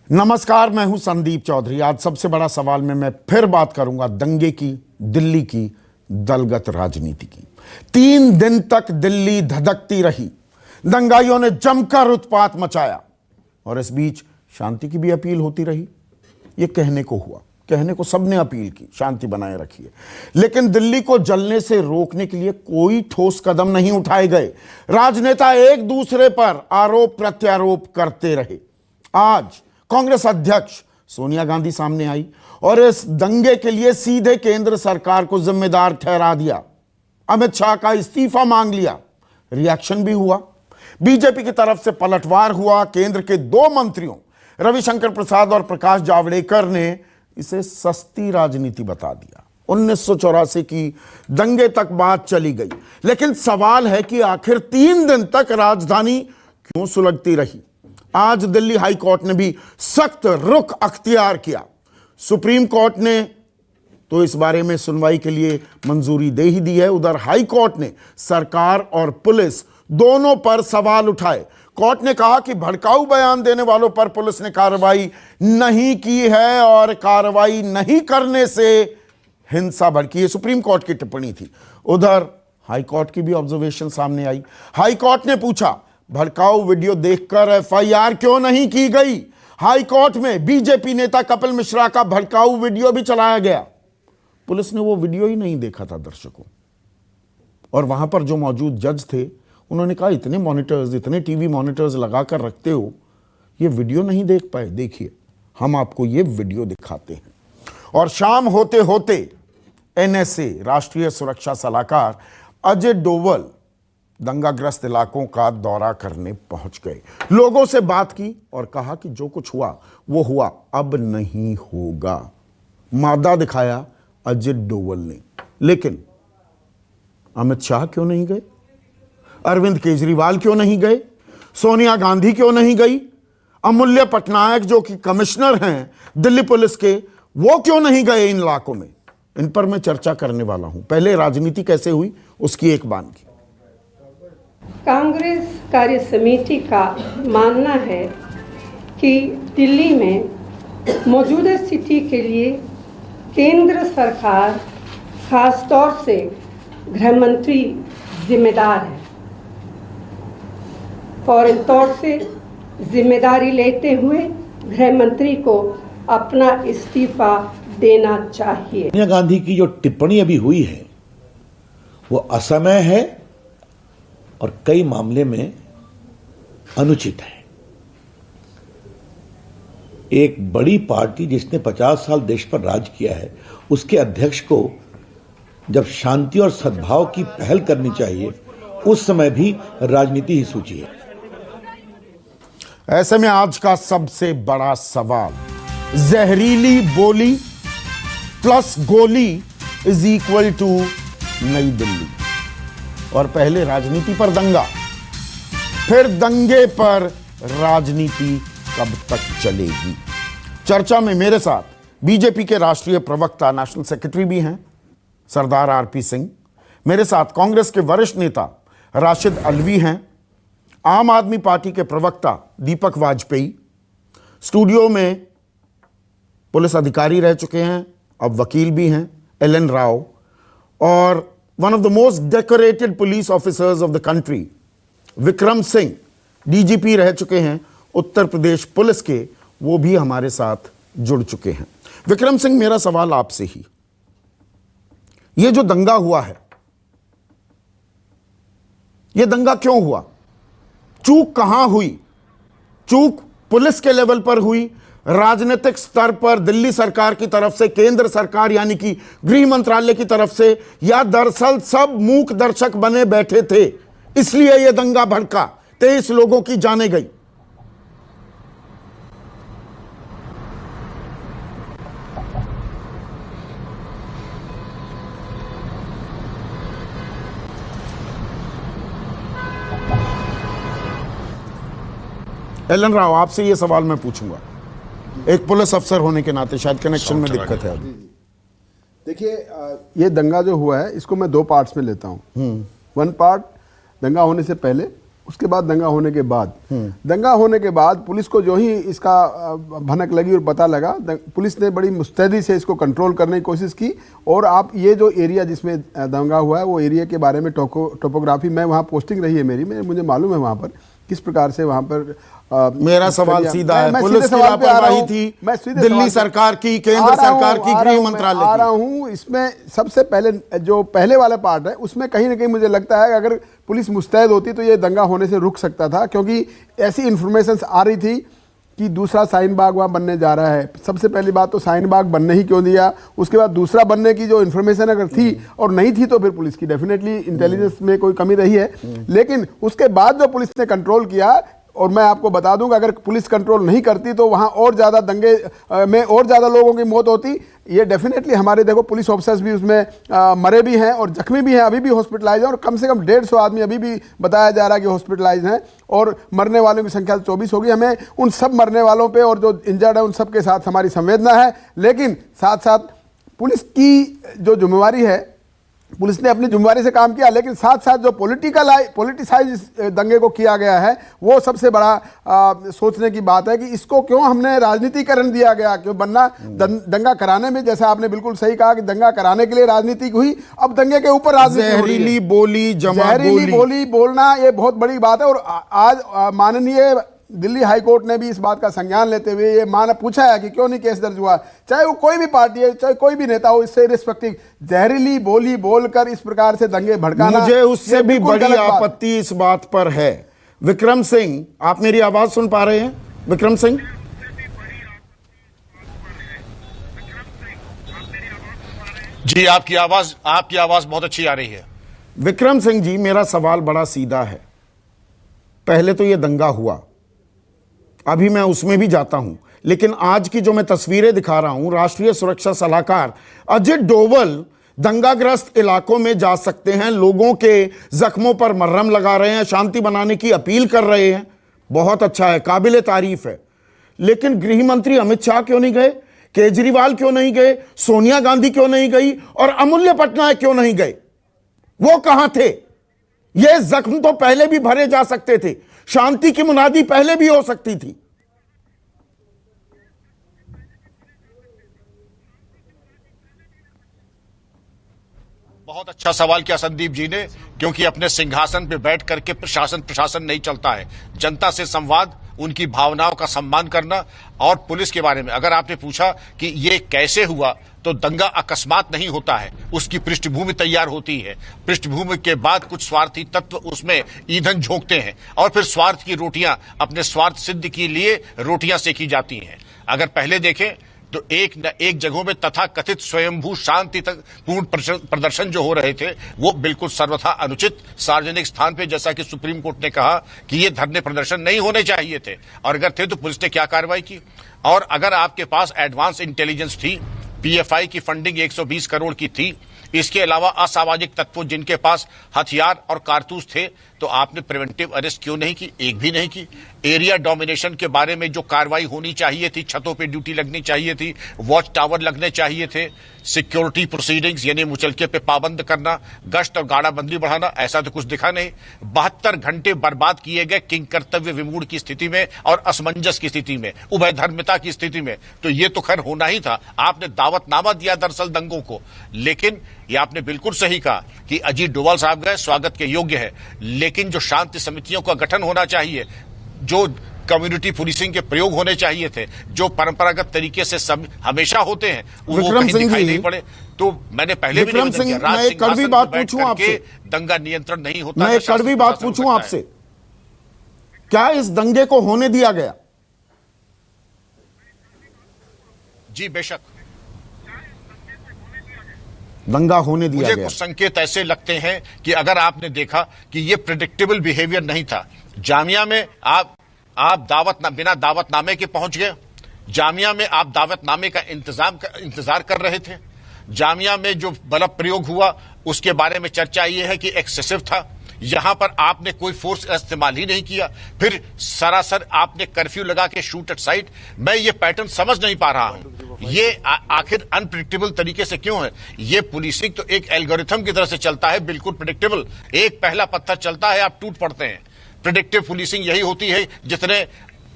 नमस्कार, मैं हूं संदीप चौधरी। आज सबसे बड़ा सवाल में मैं फिर बात करूंगा दंगे की, दिल्ली की दलगत राजनीति की। 3 दिन तक दिल्ली धधकती रही, दंगाइयों ने जमकर उत्पात मचाया और इस बीच शांति की भी अपील होती रही। यह कहने को हुआ, कहने को सबने अपील की, शांति बनाए रखिए, लेकिन दिल्ली को जलने से रोकने के लिए कोई ठोस कदम नहीं उठाए गए। राजनेता एक दूसरे पर आरोप प्रत्यारोप करते रहे। आज कांग्रेस अध्यक्ष सोनिया गांधी सामने आई और इस दंगे के लिए सीधे केंद्र सरकार को जिम्मेदार ठहरा दिया। अमित शाह का इस्तीफा मांग लिया। रिएक्शन भी हुआ, बीजेपी की तरफ से पलटवार हुआ। केंद्र के 2 मंत्रियों रविशंकर प्रसाद और प्रकाश जावड़ेकर ने इसे सस्ती राजनीति बता दिया। 1984 की दंगे तक बात चली गई, लेकिन सवाल है कि आखिर 3 दिन तक राजधानी क्यों सुलगती रही। आज दिल्ली हाई कोर्ट ने भी सख्त रुख अख्तियार किया। सुप्रीम कोर्ट ने तो इस बारे में सुनवाई के लिए मंजूरी दे ही दी है। उधर हाई कोर्ट ने सरकार और पुलिस दोनों पर सवाल उठाए। कोर्ट ने कहा कि भड़काऊ बयान देने वालों पर पुलिस ने कार्रवाई नहीं की है और कार्रवाई नहीं करने से हिंसा भड़की। ये सुप्रीम कोर्ट की टिप्पणी थी। उधर हाई कोर्ट की भी ऑब्जर्वेशन सामने आई। हाई कोर्ट ने पूछा, भड़काऊ वीडियो देखकर एफआईआर क्यों नहीं की गई। हाई कोर्ट में बीजेपी नेता कपिल मिश्रा का भड़काऊ वीडियो भी चलाया गया। पुलिस ने वो वीडियो ही नहीं देखा था दर्शकों, और वहां पर जो मौजूद जज थे उन्होंने कहा, इतने मॉनिटर्स, इतने टीवी मॉनिटर्स लगाकर रखते हो, ये वीडियो नहीं देख पाए। देखिए, हम आपको ये वीडियो दिखाते हैं। और शाम होते होते एनएसए राष्ट्रीय सुरक्षा सलाहकार अजय डोवल दंगाग्रस्त इलाकों का दौरा करने पहुंच गए, लोगों से बात की और कहा कि जो कुछ हुआ वो हुआ, अब नहीं होगा। मादा दिखाया अजय डोवल ने। लेकिन अमित शाह क्यों नहीं गए? अरविंद केजरीवाल क्यों नहीं गए? सोनिया गांधी क्यों नहीं गई? अमूल्य पटनायक जो कि कमिश्नर हैं दिल्ली पुलिस के, वो क्यों नहीं गए इन इलाकों में? इन पर मैं चर्चा करने वाला हूं। पहले राजनीति कैसे हुई उसकी एक बानगी। कांग्रेस कार्य समिति का मानना है कि दिल्ली में मौजूदा स्थिति के लिए केंद्र सरकार, खास तौर से गृह मंत्री जिम्मेदार है और इन तौर से जिम्मेदारी लेते हुए गृह मंत्री को अपना इस्तीफा देना चाहिए। सोनिया गांधी की जो टिप्पणी अभी हुई है वो असमय है और कई मामले में अनुचित है। एक बड़ी पार्टी जिसने 50 साल देश पर राज किया है, उसके अध्यक्ष को जब शांति और सद्भाव की पहल करनी चाहिए, उस समय भी राजनीति ही सूची है। ऐसे में आज का सबसे बड़ा सवाल, जहरीली बोली प्लस गोली इज इक्वल टू नई दिल्ली। और पहले राजनीति पर दंगा, फिर दंगे पर राजनीति कब तक चलेगी? चर्चा में मेरे साथ बीजेपी के राष्ट्रीय प्रवक्ता, नेशनल सेक्रेटरी भी हैं सरदार आरपी सिंह। मेरे साथ कांग्रेस के वरिष्ठ नेता राशिद अलवी हैं। आम आदमी पार्टी के प्रवक्ता दीपक वाजपेयी। स्टूडियो में पुलिस अधिकारी रह चुके हैं, अब वकील भी हैं, एलन राव। और one of the most decorated police officers of the country, Vikram Singh, DGP रह चुके हैं उत्तर प्रदेश पुलिस के, वो भी हमारे साथ जुड़ चुके हैं। विक्रम सिंह, मेरा सवाल आपसे ही, ये जो दंगा हुआ है, ये दंगा क्यों हुआ? चूक कहां हुई? चूक पुलिस के लेवल पर हुई, राजनीतिक स्तर पर दिल्ली सरकार की तरफ से, केंद्र सरकार यानी कि गृह मंत्रालय की तरफ से, या दरअसल सब मूक दर्शक बने बैठे थे इसलिए यह दंगा भड़का, 23 लोगों की जानें गई? एलन राव, आपसे यह सवाल मैं पूछूंगा, एक पुलिस अफसर होने के नाते, शायद कनेक्शन में दिक्कत है अभी। देखिए, ये दंगा जो हुआ है इसको मैं 2 पार्ट्स में लेता हूँ। 1 पार्ट दंगा होने से पहले उसके बाद दंगा होने के बाद पुलिस को जो ही इसका भनक लगी और पता लगा, पुलिस ने बड़ी मुस्तैदी से इसको कंट्रोल करने की कोशिश की। और आप ये जो एरिया जिसमें दंगा हुआ है वो एरिया के बारे में टोपोग्राफी, मैं वहाँ पोस्टिंग रही है मेरी, मुझे मालूम है वहाँ पर किस प्रकार से वहाँ पर मेरा सवाल सीधा है, पुलिस की लापरवाही थी, दिल्ली सरकार की, केंद्र सरकार की, गृह मंत्रालय की। आ रहा हूँ इसमें सबसे पहले जो पहले वाला पार्ट है उसमें कहीं ना कहीं मुझे लगता है अगर पुलिस मुस्तैद होती तो ये दंगा होने से रुक सकता था, क्योंकि ऐसी इंफॉर्मेशन आ रही थी कि दूसरा शाहीन बाग वहाँ बनने जा रहा है। सबसे पहली बात तो शाहीन बाग बनने ही क्यों दिया, उसके बाद दूसरा बनने की जो इन्फॉर्मेशन अगर थी और नहीं थी तो फिर पुलिस की डेफिनेटली इंटेलिजेंस में कोई कमी रही है। लेकिन उसके बाद जो पुलिस ने कंट्रोल किया, और मैं आपको बता दूंगा अगर पुलिस कंट्रोल नहीं करती तो वहाँ और ज़्यादा दंगे में और ज़्यादा लोगों की मौत होती। ये डेफिनेटली हमारे देखो पुलिस ऑफिसर्स भी उसमें मरे भी हैं और जख्मी भी हैं, अभी भी हॉस्पिटलाइज हैं, और कम से कम 150 आदमी अभी भी बताया जा रहा है कि हॉस्पिटलाइज हैं, और मरने वालों की संख्या 24 होगी। हमें उन सब मरने वालों पे और जो इंजर्ड है उन सब के साथ हमारी संवेदना है, लेकिन साथ साथ पुलिस की जो जिम्मेवारी है, पुलिस ने अपनी जिम्मेवारी से काम किया, लेकिन साथ साथ जो पॉलिटिसाइज दंगे को किया गया है वो सबसे बड़ा सोचने की बात है कि इसको क्यों हमने राजनीतिकरण दिया गया। क्यों बनना दंगा कराने में, जैसा आपने बिल्कुल सही कहा कि दंगा कराने के लिए राजनीति हुई, अब दंगे के ऊपर राजनीति, जहरीली बोली बोलना ये बहुत बड़ी बात है। और आज माननीय दिल्ली हाई कोर्ट ने भी इस बात का संज्ञान लेते हुए ये पूछा है कि क्यों नहीं केस दर्ज हुआ, चाहे वो कोई भी पार्टी है, चाहे कोई भी नेता हो, इससे रिस्पेक्टिव जहरीली बोली बोलकर इस प्रकार से दंगे भड़काना, मुझे उससे भी बड़ी आपत्ति इस बात पर है। विक्रम सिंह, आप मेरी आवाज सुन पा रहे हैं? विक्रम सिंह, जी आपकी आवाज बहुत अच्छी आ रही है। विक्रम सिंह जी, मेरा सवाल बड़ा सीधा है। पहले तो यह दंगा हुआ, अभी मैं उसमें भी जाता हूं, लेकिन आज की जो मैं तस्वीरें दिखा रहा हूं, राष्ट्रीय सुरक्षा सलाहकार अजित डोवल दंगाग्रस्त इलाकों में जा सकते हैं, लोगों के जख्मों पर मरहम लगा रहे हैं, शांति बनाने की अपील कर रहे हैं। बहुत अच्छा है, काबिले तारीफ है। लेकिन गृह मंत्री अमित शाह क्यों नहीं गए? केजरीवाल क्यों नहीं गए? सोनिया गांधी क्यों नहीं गई? और अमूल्य पटनायक क्यों नहीं गए? वो कहां थे? ये जख्म तो पहले भी भरे जा सकते थे, शांति की मुनादी पहले भी हो सकती थी। बहुत अच्छा सवाल किया संदीप जी ने, क्योंकि अपने सिंहासन पे बैठ करके प्रशासन नहीं चलता है। जनता से संवाद, उनकी भावनाओं का सम्मान करना। और पुलिस के बारे में अगर आपने पूछा कि ये कैसे हुआ, तो दंगा अकस्मात नहीं होता है, उसकी पृष्ठभूमि तैयार होती है। पृष्ठभूमि के बाद कुछ स्वार्थी तत्व उसमें ईंधन झोंकते हैं और फिर स्वार्थ की रोटियां, अपने स्वार्थ सिद्ध के लिए रोटियां सेकी जाती हैं। अगर पहले देखें तो एक न एक जगहों में तथा कथित स्वयंभू शांति तक पूर्ण प्रदर्शन जो हो रहे थे वो बिल्कुल सर्वथा अनुचित सार्वजनिक स्थान पे, जैसा कि सुप्रीम कोर्ट ने कहा कि ये धरने प्रदर्शन नहीं होने चाहिए थे, और अगर थे तो पुलिस ने क्या कार्रवाई की। और अगर आपके पास एडवांस इंटेलिजेंस थी, पीएफआई की फंडिंग 120 करोड़ की थी, इसके अलावा असामाजिक तत्वों जिनके पास हथियार और कारतूस थे, तो आपने प्रिवेंटिव अरेस्ट क्यों नहीं की? एक भी नहीं की। एरिया डोमिनेशन के बारे में जो कार्रवाई होनी चाहिए थी, छतों पे ड्यूटी लगनी चाहिए थी, वॉच टावर लगने चाहिए थे, सिक्योरिटी प्रोसीडिंग्स यानी मुचलके पे पाबंद करना, गश्त और गाड़ाबंदी बढ़ाना, ऐसा तो कुछ दिखा नहीं। 72 घंटे बर्बाद किए गए किंग कर्तव्य विमूढ़ की स्थिति में और असमंजस की स्थिति में, उभय धर्मिता की स्थिति में। तो ये तो खैर होना ही था। आपने दावतनामा दिया दरअसल दंगों को। लेकिन ये आपने बिल्कुल सही कहा कि अजीत डोभाल साहब गए, स्वागत के योग्य है, लेकिन जो शांति समितियों का गठन होना चाहिए, जो कम्युनिटी पुलिसिंग के प्रयोग होने चाहिए थे, जो परंपरागत तरीके से सब हमेशा होते हैं, वो कहीं दिखाई नहीं पड़े। तो मैंने पहले भी विक्रम सिंह, मैं एक कड़वी बात पूछूं आपसे, दंगा नियंत्रण नहीं होता। मैं एक कड़वी बात पूछूं आपसे, क्या इस दंगे को होने दिया गया? जी बेशक दंगा होने दिया मुझे गया। कुछ संकेत ऐसे लगते हैं कि अगर आपने देखा कि ये प्रेडिक्टेबल बिहेवियर नहीं था। जामिया में आप बिना दावतनामे के पहुंच गए। जामिया में आप दावतनामे का इंतजार कर रहे थे। जामिया में जो बल प्रयोग हुआ उसके बारे में चर्चा ये है कि एक्सेसिव था। यहां पर आपने कोई फोर्स इस्तेमाल ही नहीं किया। फिर सरासर आपने कर्फ्यू लगा के शूट एट साइट। मैं ये पैटर्न समझ नहीं पा रहा हूं, ये आखिर अनप्रिडिक्टेबल तरीके से क्यों है। ये पुलिसिंग तो एक एल्गोरिथम की तरह से चलता है, बिल्कुल प्रिडिक्टेबल। एक पहला पत्थर चलता है, आप टूट पड़ते हैं। प्रिडिक्टिव पुलिसिंग यही होती है, जितने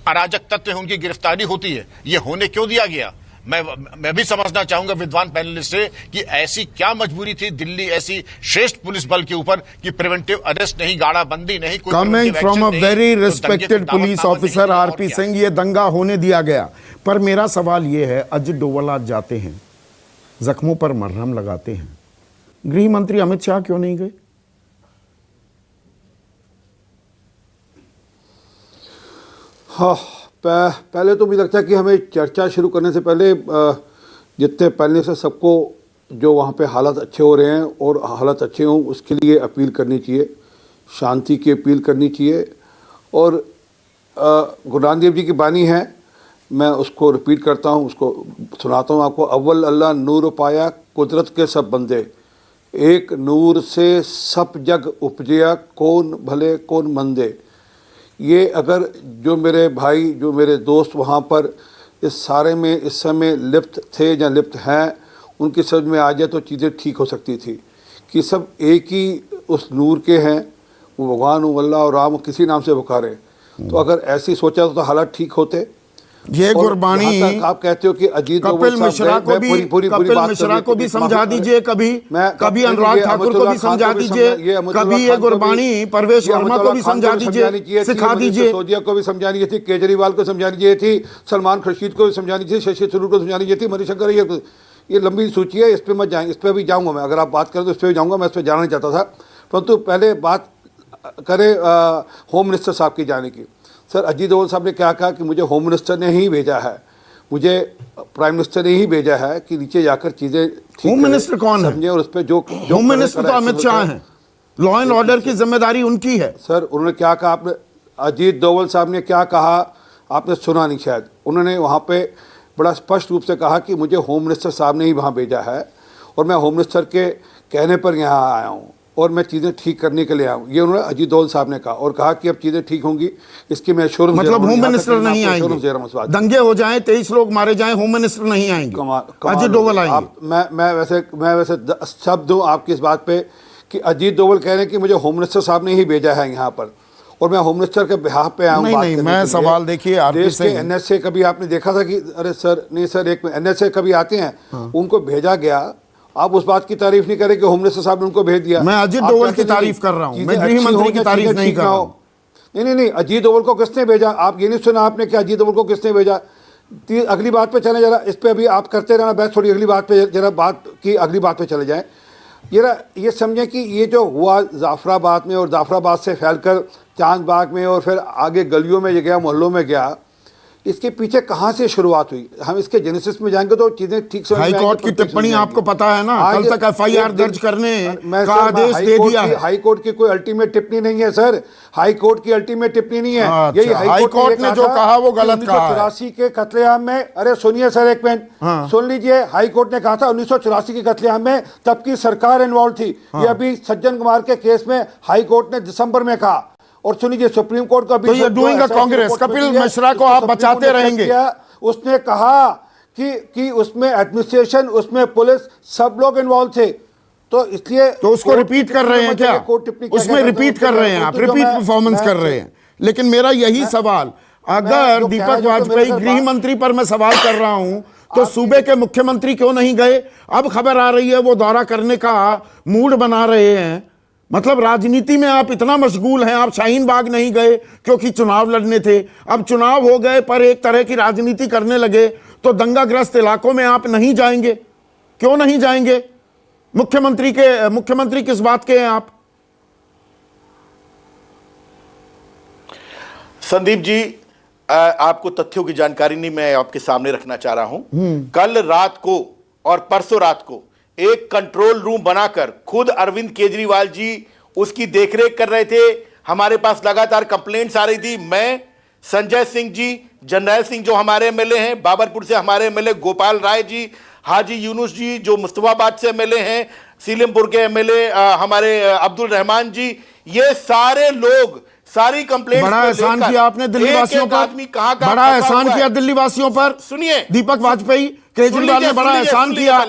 अराजक तत्व हैं उनकी गिरफ्तारी होती है। ये होने क्यों दिया गया? मैं भी समझना चाहूंगा विद्वान पैनलिस्ट से कि ऐसी क्या मजबूरी थी दिल्ली ऐसी श्रेष्ठ पुलिस बल के ऊपर कि प्रिवेंटिव अरेस्ट नहीं, गाड़ा बंदी नहीं, कोई कमिंग फ्रॉम अ वेरी तो respected police officer RP Singh, ये दंगा होने दिया गया। पर मेरा सवाल ये है, अजित डोभाल आज जाते हैं, जख्मों पर मरहम लगाते हैं, गृह मंत्री अमित शाह क्यों नहीं गए? हाँ, पहले तो मुझे लगता है कि हमें चर्चा शुरू करने से पहले जितने पहले से सबको जो वहाँ पे हालात अच्छे हो रहे हैं और हालात अच्छे हों उसके लिए अपील करनी चाहिए, शांति की अपील करनी चाहिए। और गुरु नानक देव जी की बानी है, मैं उसको रिपीट करता हूँ, उसको सुनाता हूँ आपको। अव्वल अल्लाह नूर पाया कुदरत के सब बंदे, एक नूर से सब जग उपजया कौन भले कौन मंदे। ये अगर जो मेरे भाई जो मेरे दोस्त वहाँ पर इस सारे में इस समय लिप्त थे या लिप्त हैं, उनकी समझ में आ जाए तो चीज़ें ठीक हो सकती थी कि सब एक ही उस नूर के हैं, वो भगवान अल्लाह और राम किसी नाम से पुकारे। तो अगर ऐसी सोचा तो हालात ठीक होते। ये गुरबानी आप कहते हो कि अजीत कपिल मिश्रा को भी कपिल मिश्रा को भी समझा दीजिए, कभी अनुराग ठाकुर को भी समझा दीजिए, कभी ये गुरबानी परवेश वर्मा को भी समझा दीजिए, सिखा दीजिए, सोदिया को भी समझानी चाहिए थी, केजरीवाल को समझानी चाहिए थी, सलमान खुर्शीद को भी समझानी चाहिए, शशि थरूर को समझानी चाहिए थी, मणिशंकर। ये लंबी सूची है, इस पर मत जाएंगे, इस पर भी जाऊँगा मैं। अगर आप बात करें तो इस पर भी जाऊँगा, मैं इस पर जाना नहीं चाहता था, परंतु पहले बात करें होम मिनिस्टर साहब की जाने की। सर, अजीत डोभाल साहब ने क्या कहा कि मुझे होम मिनिस्टर ने ही भेजा है, मुझे प्राइम मिनिस्टर ने ही भेजा है कि नीचे जाकर चीज़ें ठीक होम मिनिस्टर कौन है? और उस पर जो होम मिनिस्टर तो अमित शाह हैं, लॉ एंड ऑर्डर की जिम्मेदारी उनकी है। सर, उन्होंने क्या कहा, आपने अजीत डोभाल साहब ने क्या कहा आपने सुना नहीं शायद। उन्होंने वहाँ पे बड़ा स्पष्ट रूप से कहा कि मुझे होम मिनिस्टर साहब ने ही वहाँ भेजा है और मैं होम मिनिस्टर के कहने पर यहाँ आया हूँ और मैं चीज़ें ठीक करने के लिए आया हूँ। ये उन्होंने अजीत डोभाल साहब ने कहा और कहा कि अब चीज़ें ठीक होंगी, इसकी मैं श्योर। मतलब होम मिनिस्टर नहीं आएंगे, दंगे हो जाएं, 23 लोग मारे जाएं, होम मिनिस्टर नहीं आएंगे, अजीत डोभाल आएंगे। मैं वैसे शब्द दूँ आपकी इस बात पे कि अजीत डोभाल कह रहे हैं कि मुझे होम मिनिस्टर साहब ने ही भेजा है यहाँ पर और मैं होम मिनिस्टर के बिहाफ पे आया हूँ। नहीं, मैं सवाल देखिए, देश के एनएसए कभी आपने देखा था कि अरे सर नहीं सर एक एनएसए कभी आते हैं, उनको भेजा गया, आप उस बात की तारीफ नहीं करें कि होम मिनिस्टर साहब ने उनको भेज दिया। मैं अजीत डोभाल की तारीफ कर रहा हूं, मैं गृह मंत्री की तारीफ नहीं कर रहा हूं। नहीं, अजीत डोभाल को किसने भेजा? आप ये नहीं सुना आपने कि अजीत डोभाल को किसने भेजा? अगली बात पे चले जरा, इस पे अभी आप करते रहना बहस, थोड़ी अगली बात पे जरा बात की अगली बात पे चले जाएं। ये समझें कि ये जो हुआ जाफराबाद में और जाफराबाद से फैलकर चांदबाग में और फिर आगे गलियों में गया, मोहल्लों में गया, इसके पीछे कहाँ से शुरुआत हुई? हम इसके जेनेसिस में जाएंगे तो चीजें ठीक से। हाई कोर्ट की टिप्पणी आपको पता है ना, कल तक एफआईआर दर्ज करने का आदेश दे दिया है। हाई कोर्ट की कोई अल्टीमेट टिप्पणी नहीं है सर, हाई कोर्ट की अल्टीमेट टिप्पणी नहीं है। यही हाई कोर्ट ने जो कहा वो गलत कहा। 1984 के कत्लेआम में, अरे सुनिए सर एक मिनट, सुन लीजिए, हाई कोर्ट ने कहा था 1984 के कत्लेआम में तब की सरकार इन्वॉल्व थी। ये अभी सज्जन कुमार के केस में हाई कोर्ट ने दिसंबर में कहा। और सुनिए, सुप्रीम कोर्ट का तो ये डूइंग कांग्रेस, कपिल मिश्रा को आप बचाते रहेंगे। उसने कहा कि उसमें एडमिनिस्ट्रेशन, उसमें पुलिस, सब लोग इन्वॉल्व थे, तो इसलिए तो उसको रिपीट कर रहे हैं क्या? उसमें रिपीट कर रहे हैं आप, रिपीट परफॉर्मेंस कर रहे हैं। लेकिन मेरा यही सवाल, अगर दीपक वाजपेयी गृह मंत्री पर मैं सवाल कर रहा हूं तो सूबे के मुख्यमंत्री क्यों नहीं गए? अब खबर आ रही है वो दौरा करने का मूड बना रहे हैं। मतलब राजनीति में आप इतना मशगूल हैं, आप शाहीन बाग नहीं गए क्योंकि चुनाव लड़ने थे, अब चुनाव हो गए पर एक तरह की राजनीति करने लगे, तो दंगाग्रस्त इलाकों में आप नहीं जाएंगे? क्यों नहीं जाएंगे? मुख्यमंत्री किस बात के हैं आप? संदीप जी, आपको तथ्यों की जानकारी नहीं मैं आपके सामने रखना चाह रहा हूं। कल रात को और परसों रात को एक कंट्रोल रूम बनाकर खुद अरविंद केजरीवाल जी उसकी देखरेख कर रहे थे। हमारे पास लगातार कंप्लेंट्स आ रही थी। मैं, संजय सिंह जी, जर्नैल सिंह जो हमारे एमएलए हैं, बाबरपुर से हमारे एमएलए गोपाल राय जी, हाजी यूनुस जी जो मुस्तफाबाद से एमएलए हैं, सीलमपुर के एमएलए हमारे अब्दुल रहमान जी, ये सारे लोग सारी कंप्लेंट। बड़ा एहसान किया आपने दिल्ली वासियों पर, बड़ा एहसान किया दिल्ली वासियों पर। सुनिए, दीपक वाजपेयी, केजरीवाल ने बड़ा एहसान किया।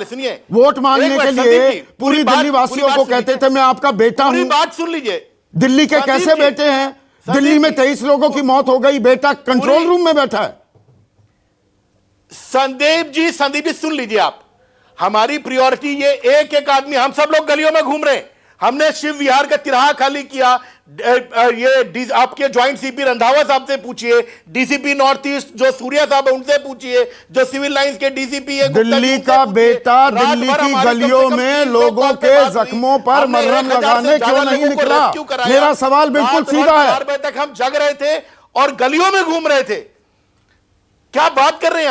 वोट मांगने के लिए पूरी दिल्ली वासियों को कहते थे मैं आपका बेटा हूं। बात सुन लीजिए, दिल्ली के कैसे बेटे हैं? दिल्ली में 23 लोगों की मौत हो गई, बेटा कंट्रोल रूम में बैठा है। संदीप जी सुन लीजिए आप, हमारी प्रायोरिटी ये एक एक आदमी, हम सब लोग गलियों में घूम रहे हैं। हमने शिव विहार का तिराहा खाली किया। ये आपके ज्वाइंट सीपी रंधावा साहब से पूछिए, डीसीपी नॉर्थ ईस्ट जो सूर्या साहब है उनसे पूछिए, जो सिविल लाइंस के डीसीपी है दिल्ली का बेटा दिल्ली की गलियों में लोगों के जख्मों पर मरहम लगाने क्यों नहीं निकला? मेरा सवाल बिल्कुल सीधा है। 4 बजे तक हम जग रहे थे और गलियों में घूम रहे थे। क्या बात कर रहे हैं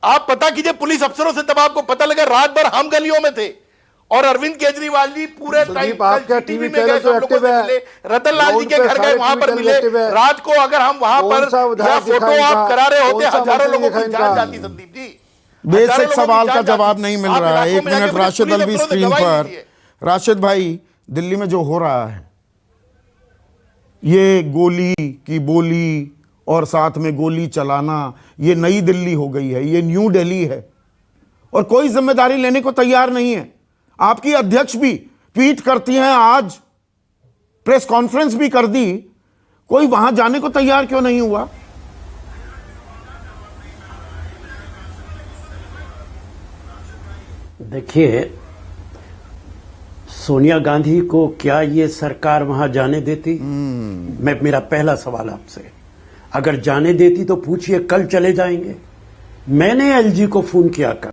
आप पता कीजिए पुलिस अफसरों से, तब आपको पता लगा रात भर हम गलियों में थे। और अरविंद केजरीवाल जी पूरे संदीप, आपका टीवी चैनल तो एक्टिव है, रतन लाल जी के घर गए, वहां पर मिले रात को। अगर हम वहां पर या फोटो आप करा रहे होते, हजारों लोगों की जान जाती। संदीप जी, बेसिक सवाल का जवाब नहीं मिल रहा है। 1 मिनट, राशिद अलवी स्क्रीन पर। राशिद भाई, दिल्ली में जो हो रहा है, ये गोली की बोली और साथ में गोली चलाना, ये नई दिल्ली हो गई है, ये न्यू दिल्ली है और कोई जिम्मेदारी लेने को तैयार नहीं है। आपकी अध्यक्ष भी ट्वीट करती हैं, आज प्रेस कॉन्फ्रेंस भी कर दी, कोई वहां जाने को तैयार क्यों नहीं हुआ? देखिए, सोनिया गांधी को क्या ये सरकार वहां जाने देती? मेरा पहला सवाल आपसे, अगर जाने देती तो पूछिए, कल चले जाएंगे। मैंने एलजी को फोन किया कर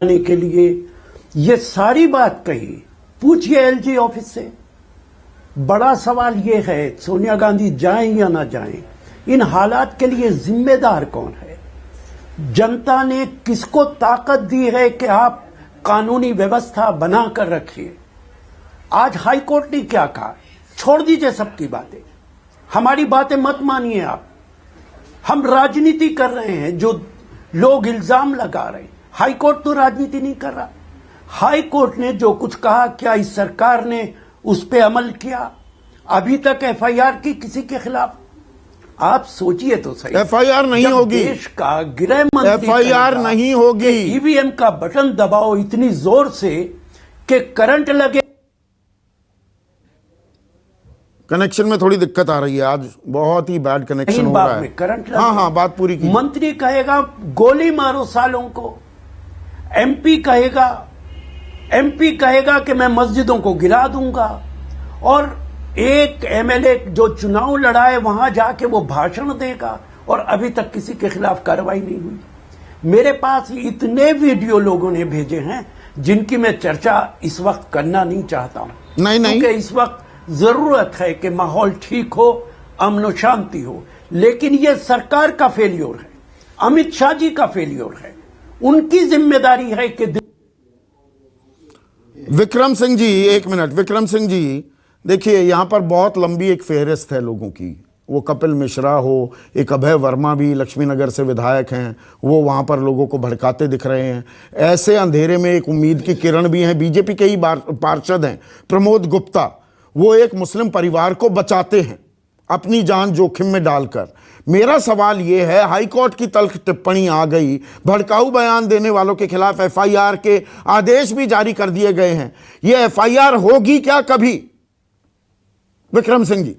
के लिए, ये सारी बात कही, पूछिए एलजी ऑफिस से। बड़ा सवाल ये है, सोनिया गांधी जाएं या ना जाएं, इन हालात के लिए जिम्मेदार कौन है? जनता ने किसको ताकत दी है कि आप कानूनी व्यवस्था बनाकर रखिए? आज हाई कोर्ट ने क्या कहा? छोड़ दीजिए सबकी बातें, हमारी बातें मत मानिए आप। हम राजनीति कर रहे हैं, जो लोग इल्जाम लगा रहे हैं। हाई कोर्ट तो राजनीति नहीं कर रहा। हाई कोर्ट ने जो कुछ कहा, क्या इस सरकार ने उस पर अमल किया? अभी तक एफआईआर की किसी के खिलाफ? आप सोचिए तो सही, एफआईआर नहीं होगी। देश का गृह मंत्री एफआईआर नहीं होगी। ईवीएम का बटन दबाओ इतनी जोर से कि करंट लगे। कनेक्शन में थोड़ी दिक्कत आ रही है, आज बहुत ही बैड कनेक्शन हो रहा है। करंट लगे। हाँ, बात पूरी की। मंत्री कहेगा गोली मारो सालों को, एमपी कहेगा कि मैं मस्जिदों को गिरा दूंगा, और एक एमएलए जो चुनाव लड़ा है वहां जाके वो भाषण देगा, और अभी तक किसी के खिलाफ कार्रवाई नहीं हुई। मेरे पास इतने वीडियो लोगों ने भेजे हैं जिनकी मैं चर्चा इस वक्त करना नहीं चाहता हूं। नहीं, क्योंकि इस वक्त जरूरत है कि माहौल ठीक हो, अमन और शांति हो। लेकिन यह सरकार का फेल्योर है, अमित शाह जी का फेल्योर है। उनकी जिम्मेदारी है कि विक्रम सिंह जी, 1 मिनट। विक्रम सिंह जी, देखिए यहां पर बहुत लंबी एक फेहरिस्त है लोगों की। वो कपिल मिश्रा हो, एक अभय वर्मा भी लक्ष्मीनगर से विधायक हैं, वो वहां पर लोगों को भड़काते दिख रहे हैं। ऐसे अंधेरे में एक उम्मीद की किरण भी है। बीजेपी के ही पार्षद हैं प्रमोद गुप्ता, वो एक मुस्लिम परिवार को बचाते हैं अपनी जान जोखिम में डालकर। मेरा सवाल यह है, हाईकोर्ट की तल्ख टिप्पणी आ गई, भड़काऊ बयान देने वालों के खिलाफ एफआईआर के आदेश भी जारी कर दिए गए हैं। यह एफआईआर होगी क्या कभी? विक्रम सिंह जी।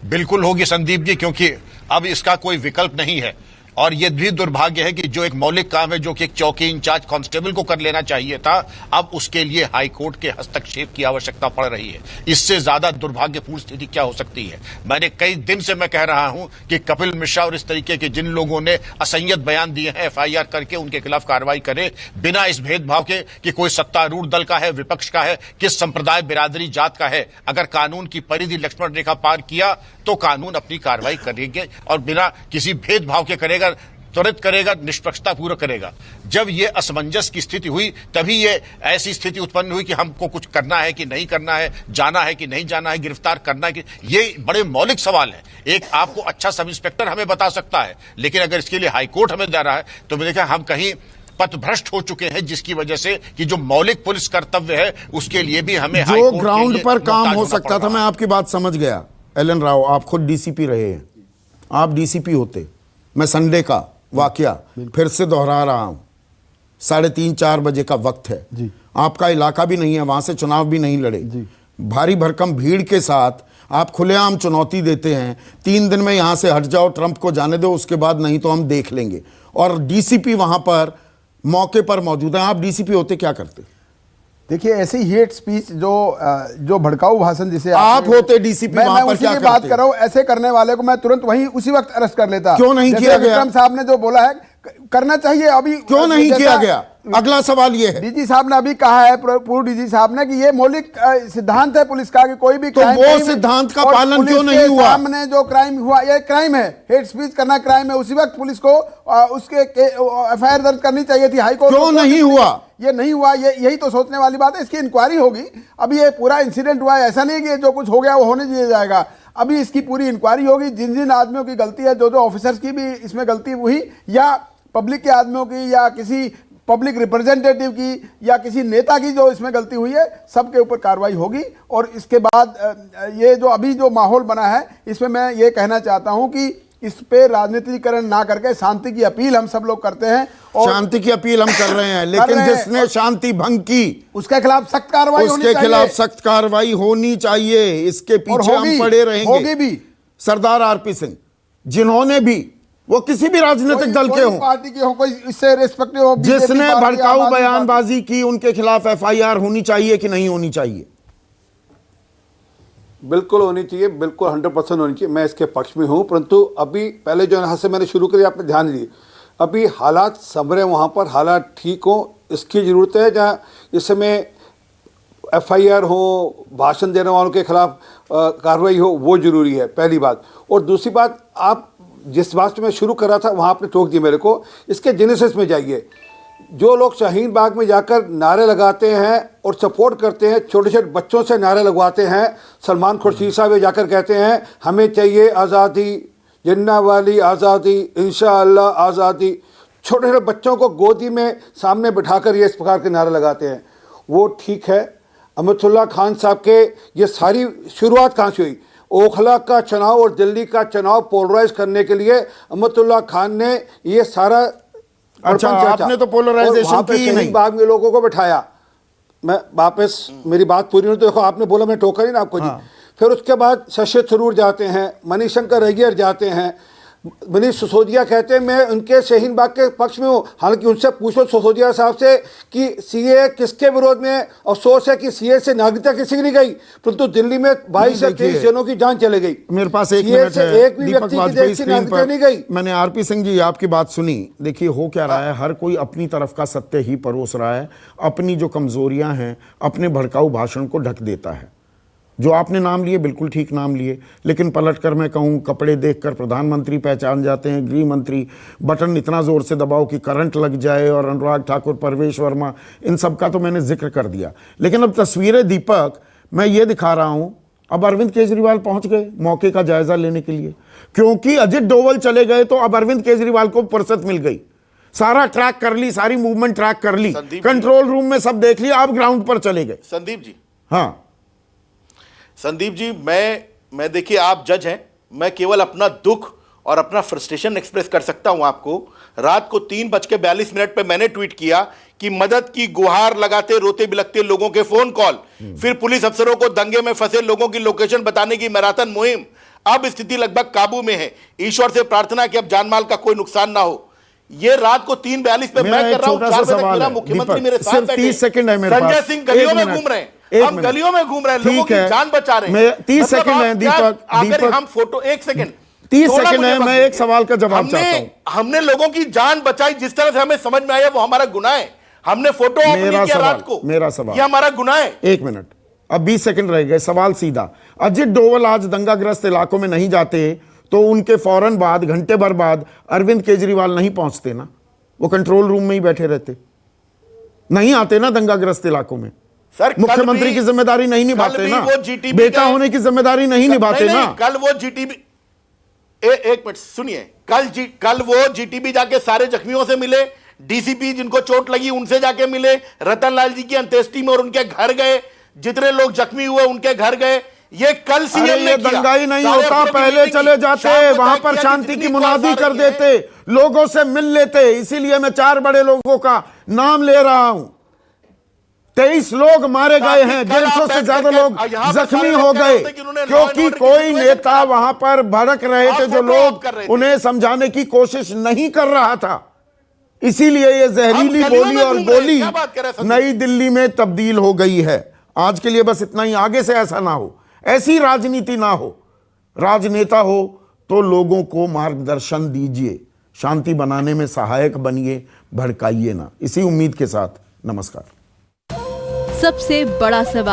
बिल्कुल होगी संदीप जी, क्योंकि अब इसका कोई विकल्प नहीं है। और यह भी दुर्भाग्य है कि जो एक मौलिक काम है, जो कि एक चौकी इंचार्ज कांस्टेबल को कर लेना चाहिए था, अब उसके लिए हाईकोर्ट के हस्तक्षेप की आवश्यकता पड़ रही है। इससे ज्यादा दुर्भाग्यपूर्ण स्थिति क्या हो सकती है? मैंने कई दिन से मैं कह रहा हूं कि कपिल मिश्रा और इस तरीके के जिन लोगों ने असंयत बयान दिए हैं, एफआईआर करके उनके खिलाफ कार्रवाई करे, बिना इस भेदभाव के कि कोई सत्तारूढ़ दल का है, विपक्ष का है, किस संप्रदाय, बिरादरी, जात का है। अगर कानून की परिधि लक्ष्मण रेखा पार किया तो कानून अपनी कार्रवाई करेंगे और बिना किसी भेदभाव के करेगा, त्वरित करेगा, निष्पक्षता पूर्वक करेगा। जब ये असमंजस की स्थिति हुई, तभी ये ऐसी स्थिति उत्पन्न हुई कि हमको कुछ करना है कि नहीं करना है, जाना है कि नहीं जाना है, गिरफ्तार करना है कि, ये बड़े मौलिक सवाल है। एक आपको अच्छा सब इंस्पेक्टर हमें बता सकता है, लेकिन अगर इसके लिए हाईकोर्ट हमें दे रहा है तो मैंने कहा हम कहीं पथभ्रष्ट हो चुके हैं, जिसकी वजह से कि जो मौलिक पुलिस कर्तव्य है उसके लिए भी हमें जो ग्राउंड पर काम हो सकता था। मैं आपकी बात समझ गया। एलन राव, आप खुद डीसीपी रहे हैं, आप डीसीपी होते, मैं संडे का वाकया फिर से दोहरा रहा हूं, 3:30-4 बजे का वक्त है जी। आपका इलाका भी नहीं है, वहां से चुनाव भी नहीं लड़े जी। भारी भरकम भीड़ के साथ आप खुलेआम चुनौती देते हैं 3 दिन में यहां से हट जाओ, ट्रंप को जाने दो, उसके बाद नहीं तो हम देख लेंगे। और डीसीपी वहां पर मौके पर मौजूद है। आप डीसीपी होते क्या करते? देखिए, ऐसी हेट स्पीच जो भड़काऊ भाषण जिसे आप आपने- होते डीसीपी मैं वहां पर उसी क्या की बात करते? कर रहा हूं। ऐसे करने वाले को मैं तुरंत वहीं उसी वक्त अरेस्ट कर लेता। क्यों नहीं जैसे किया गया? विक्रम साहब ने जो बोला है करना चाहिए, अभी क्यों नहीं जैसा- किया गया? अगला सवाल यह है, डीजी साहब ने अभी कहा है, पूर्व डीजी साहब ने, कि ये मौलिक सिद्धांत है पुलिस का कि कोई भी तो crime वो नहीं- सिद्धांत का और पालन पुलिस क्यों के नहीं हुआ? सामने जो क्राइम हुआ, ये क्राइम है, हेट स्पीच करना क्राइम है। उसी वक्त पुलिस को उसके एफआईआर दर्ज करनी चाहिए थी। हाईकोर्ट क्यों नहीं हुआ? ये नहीं हुआ। यही तो सोचने वाली बात है। इसकी इंक्वायरी होगी। अभी ये पूरा इंसिडेंट हुआ है, ऐसा नहीं कि जो कुछ हो गया वो होने दिया जाएगा। अभी इसकी पूरी इंक्वायरी होगी। जिन जिन आदमियों की गलती है, जो ऑफिसर्स की भी इसमें गलती हुई, या पब्लिक के आदमियों की, या किसी पब्लिक रिप्रेजेंटेटिव की, या किसी नेता की जो इसमें गलती हुई है, सबके ऊपर कार्रवाई होगी। और इसके बाद ये जो अभी जो माहौल बना है, इसमें मैं ये कहना चाहता हूं कि इस पे राजनीतिकरण ना करके शांति की अपील हम सब लोग करते हैं। और शांति की अपील हम कर रहे हैं, लेकिन जिसने शांति भंग की उसके खिलाफ सख्त कार्रवाई होनी उसके चाहिए। खिलाफ सख्त कार्रवाई होनी चाहिए। इसके पीछे हम होगी, पड़े रहेंगे। होगी भी। सरदार आरपी सिंह, जिन्होंने भी, वो किसी भी राजनीतिक दल के हों, पार्टी के हो, कोई इससे रिस्पेक्टिव हो, बीजेपी जिसने पार्टी, भड़काऊ आम आदमी बयानबाजी की, उनके खिलाफ एफआईआर होनी चाहिए कि नहीं होनी चाहिए? बिल्कुल होनी चाहिए, बिल्कुल 100% होनी चाहिए। मैं इसके पक्ष में हूँ, परंतु अभी पहले जो यहाँ से मैंने शुरू करी, आपने ध्यान दिए, अभी हालात संभरे, वहाँ पर हालात ठीक हो, इसकी ज़रूरत है। जहाँ इस समय एफआईआर हो, भाषण देने वालों के खिलाफ कार्रवाई हो, वो ज़रूरी है, पहली बात। और दूसरी बात, आप जिस बात से मैं शुरू कर रहा था वहाँ आपने टोक दी मेरे को, इसके जेनेसिस में जाइए। जो लोग शाहीन बाग में जाकर नारे लगाते हैं और सपोर्ट करते हैं, छोटे छोटे बच्चों से नारे लगवाते हैं, सलमान खुर्शीद साहब ये जाकर कहते हैं हमें चाहिए आज़ादी, जिन्ना वाली आज़ादी, इंशाअल्लाह आज़ादी, छोटे छोटे बच्चों को गोदी में सामने बिठाकर ये इस प्रकार के नारे लगाते हैं, वो ठीक है। अमरुल्लाह खान साहब के ये सारी शुरुआत कहाँ से हुई? ओखला का चुनाव और दिल्ली का चुनाव पोलराइज करने के लिए अमरुल्लाह खान ने ये सारा अच्छा, आपने तो पोलराइजेशन की ही नहीं। बाग में लोगों को बिठाया। मैं वापस मेरी बात पूरी नहीं, तो देखो आपने बोला, मैं टोका नहीं ना आपको जी। फिर उसके बाद शशि थरूर जाते हैं, मणिशंकर अय्यर जाते हैं, मनीष सिसोदिया कहते हैं मैं उनके शाहीन बाग के पक्ष में हूँ। हालांकि उनसे पूछो सिसोदिया साहब से कि सीए किसके विरोध में, अफसोस है कि सीए से नागरिकता किसी की नहीं गई, परंतु दिल्ली में 22 से 23 जनों की जान चले गई। मेरे पास 1 CA मिनट से है। एक भी दीपक व्यक्ति की वाजपेयी देश की स्क्रीन नागरिकता पर। नहीं गई। मैंने आरपी सिंह जी आपकी बात सुनी। देखिए हो क्या रहा है, हर कोई अपनी तरफ का सत्य ही परोस रहा है, अपनी जो कमजोरियां हैं अपने भड़काऊ भाषण को ढक देता है। जो आपने नाम लिए बिल्कुल ठीक नाम लिए, लेकिन पलटकर मैं कहूँ, कपड़े देखकर प्रधानमंत्री पहचान जाते हैं, गृह मंत्री, बटन इतना जोर से दबाओ कि करंट लग जाए, और अनुराग ठाकुर, परवेश वर्मा, इन सब का तो मैंने जिक्र कर दिया। लेकिन अब तस्वीरें दीपक मैं ये दिखा रहा हूँ, अब अरविंद केजरीवाल पहुंच गए मौके का जायजा लेने के लिए, क्योंकि अजित डोवल चले गए तो अब अरविंद केजरीवाल को फुर्सत मिल गई, सारा ट्रैक कर ली, सारी मूवमेंट ट्रैक कर ली, कंट्रोल रूम में सब देख लिया, अब ग्राउंड पर चले गए। संदीप जी, हाँ संदीप जी, मैं देखिए आप जज हैं, मैं केवल अपना दुख और अपना फ्रस्ट्रेशन एक्सप्रेस कर सकता हूं आपको। रात को 3:42 पे मैंने ट्वीट किया कि मदद की गुहार लगाते रोते बिलखते लोगों के फोन कॉल, फिर पुलिस अफसरों को दंगे में फंसे लोगों की लोकेशन बताने की मैराथन मुहिम। अब स्थिति लगभग काबू में है, ईश्वर से प्रार्थना कि अब जानमाल का कोई नुकसान ना हो। ये रात को 3:42 पे मैं कर रहा हूं, 4 बजे तक मेरा मुख्यमंत्री मेरे साथ बैठे, 30 सेकंड है मेरे पास। संजय सिंह गलियों में घूम रहे हैं, हम गलियों में घूम रहे हैं, लोगों की जान बचा रहे हैं। 30 सेकंड है दीपक, अगर हम फोटो 1 सेकंड 30 सेकंड है, मैं एक सवाल का जवाब चाहता हूं। हमने लोगों की जान बचाई, जिस तरह से हमें समझ में आया वो हमारा गुनाह है। हमने फोटो ऑफ नहीं किया रात को, मेरा सवाल, ये हमारा गुनाह है। 1 मिनट, अब 20 सेकंड रह गए, सवाल सीधा। अजित डोवल आज दंगाग्रस्त इलाकों में नहीं जाते तो उनके फौरन बाद, घंटे भर बाद अरविंद केजरीवाल नहीं पहुंचते ना, वो कंट्रोल रूम में ही बैठे रहते, नहीं आते ना दंगाग्रस्त इलाकों में। सर मुख्यमंत्री की जिम्मेदारी नहीं निभाते ना, बेटा होने की जिम्मेदारी नहीं निभाते ना। कल वो जीटीबी, एक मिनट सुनिए, कल वो जीटीबी जाके सारे जख्मियों से मिले, डीसीपी जिनको चोट लगी उनसे जाके मिले, रतन लाल जी की अंत्येष्टि में और उनके घर गए, जितने लोग जख्मी हुए उनके घर गए। ये कल सीएम अरे ने ये किया। दंगा ही नहीं सारे होता, अफसरों की पहले मीटिंग चले की। जाते, शाम को वहां तय पर किया शांति जितनी की कॉल्स मुनादी आ कर रही है। देते, लोगों से मिल लेते। इसीलिए मैं 4 बड़े लोगों का नाम ले रहा हूं। 23 लोग मारे गए हैं, ताकि कल 150 आप से बैठ ज्यादा करके लोग यहाँ पर जख्मी सारे हो लोग कह रहे गए, होते कि उन्होंने law and क्योंकि order की कोई situation नेता खराब वहां पर भड़क रहे आप थे, जो फोटो ऑफ लोग कर रहे थे। उन्हें समझाने की कोशिश नहीं कर रहा था। इसीलिए ये जहरीली हम गलियों बोली में और घूम रहे हैं, गोली क्या बात कर रहे हैं संदीप? नई दिल्ली में तब्दील हो गई है। आज के लिए बस इतना ही, आगे से ऐसा ना हो, ऐसी राजनीति ना हो। राजनेता हो तो लोगों को मार्गदर्शन दीजिए, शांति बनाने में सहायक बनिए, भड़काइए ना। इसी उम्मीद के साथ नमस्कार। सबसे बड़ा सवाल।